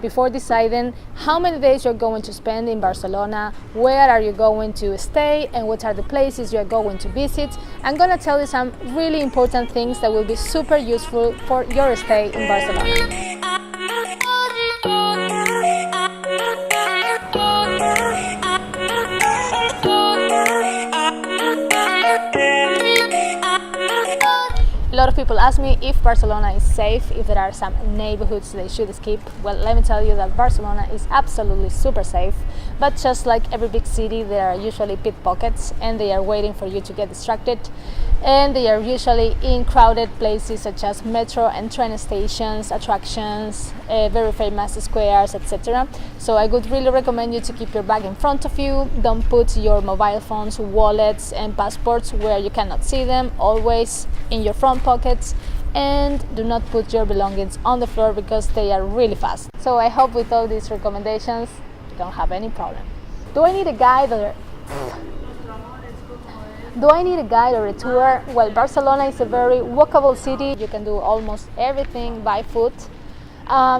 before deciding how many days you're going to spend in Barcelona, where are you going to stay, and what are the places you're going to visit. I'm gonna tell you some really important things that will be super useful for your stay in Barcelona. A lot of people ask me if Barcelona is safe, if there are some neighborhoods they should skip. Well, let me tell you that Barcelona is absolutely super safe, but just like every big city, there are usually pickpockets and they are waiting for you to get distracted, and they are usually in crowded places such as metro and train stations, attractions, very famous squares, etc. So I would really recommend you to keep your bag in front of you. Don't put your mobile phones, wallets and passports where you cannot see them, always in your front pockets, and do not put your belongings on the floor because they are really fast. So I hope with all these recommendations you don't have any problem. Do I need a guide or a tour? Well, Barcelona is a very walkable city. You can do almost everything by foot.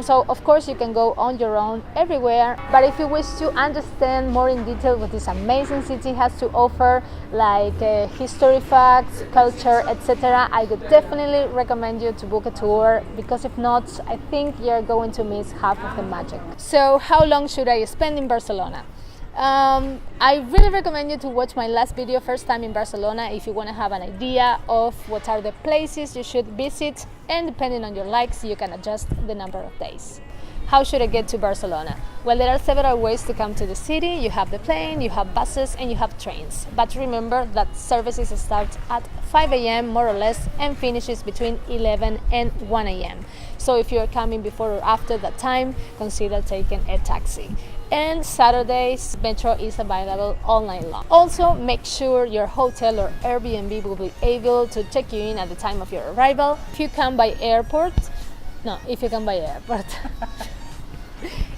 So of course you can go on your own everywhere, but if you wish to understand more in detail what this amazing city has to offer, like history facts, culture, etc., I would definitely recommend you to book a tour, because if not, I think you're going to miss half of the magic. So how long should I spend in Barcelona? I really recommend you to watch my last video, First Time in Barcelona, if you want to have an idea of what are the places you should visit, and depending on your likes you can adjust the number of days. How should I get to Barcelona? Well, there are several ways to come to the city. You have the plane, you have buses, and you have trains. But remember that services start at 5 a.m. more or less and finishes between 11 and 1 a.m. So if you are coming before or after that time, consider taking a taxi. And Saturdays, metro is available all night long. Also, make sure your hotel or Airbnb will be able to check you in at the time of your arrival. If you come by airport,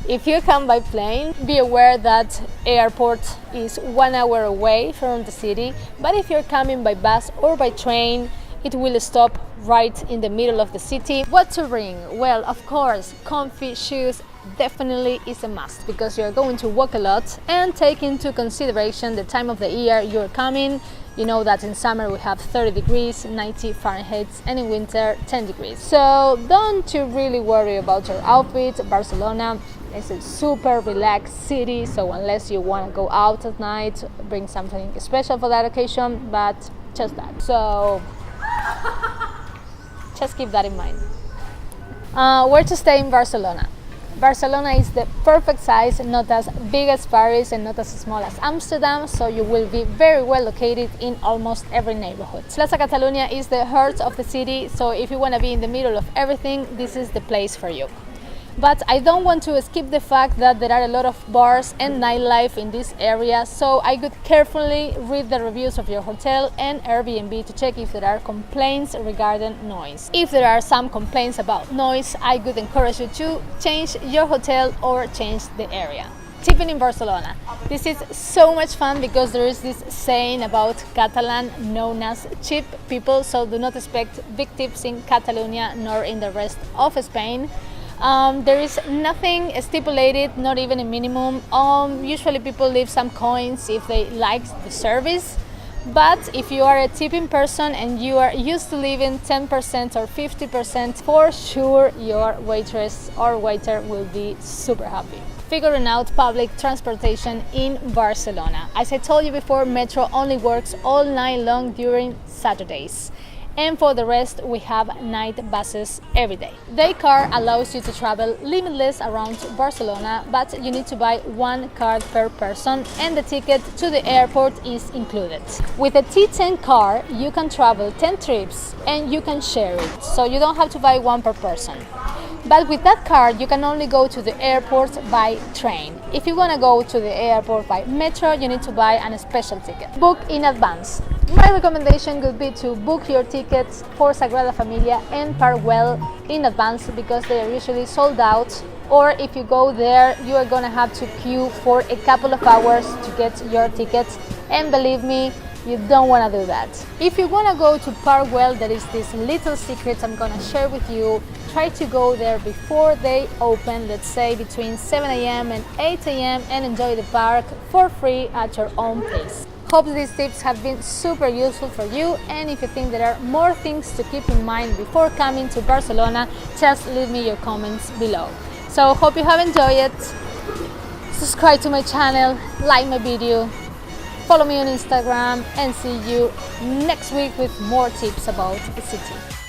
if you come by plane, be aware that airport is 1 hour away from the city, but if you're coming by bus or by train, it will stop right in the middle of the city. What to bring? Well, of course, comfy shoes definitely is a must, because you're going to walk a lot, and take into consideration the time of the year you're coming. You know that in summer we have 30 degrees, 90 Fahrenheit, and in winter 10 degrees. So don't you really worry about your outfit. Barcelona is a super relaxed city, so unless you want to go out at night, bring something special for that occasion, but just that. So just keep that in mind. Where to stay in Barcelona? Barcelona is the perfect size, not as big as Paris and not as small as Amsterdam, so you will be very well located in almost every neighborhood. Plaza Catalunya is the heart of the city, so if you want to be in the middle of everything, this is the place for you. But I don't want to skip the fact that there are a lot of bars and nightlife in this area, so I would carefully read the reviews of your hotel and Airbnb to check if there are complaints regarding noise. If there are some complaints about noise, I would encourage you to change your hotel or change the area. Tipping in Barcelona. This is so much fun because there is this saying about Catalan known as cheap people, so do not expect big tips in Catalonia nor in the rest of Spain. There is nothing stipulated, not even a minimum. Usually people leave some coins if they like the service, but if you are a tipping person and you are used to leaving 10% or 50%, for sure your waitress or waiter will be super happy. Figuring out public transportation in Barcelona. As I told you before, metro only works all night long during Saturdays. And for the rest, we have night buses every day. The car allows you to travel limitless around Barcelona, but you need to buy one card per person, and the ticket to the airport is included. With a T10 car, you can travel 10 trips and you can share it, so you don't have to buy one per person. But with that card, you can only go to the airport by train. If you want to go to the airport by metro, you need to buy a special ticket. Book in advance. My recommendation would be to book your tickets for Sagrada Familia and Parkwell in advance, because they are usually sold out, or if you go there, you are going to have to queue for a couple of hours to get your tickets, and believe me, you don't want to do that. If you want to go to Parkwell, there is this little secret I'm going to share with you. try to go there before they open, let's say between 7 a.m. and 8 a.m. and enjoy the park for free at your own pace. Hope these tips have been super useful for you, and if you think there are more things to keep in mind before coming to Barcelona, just leave me your comments below. So hope you have enjoyed it. Subscribe to my channel, like my video, follow me on Instagram, and see you next week with more tips about the city.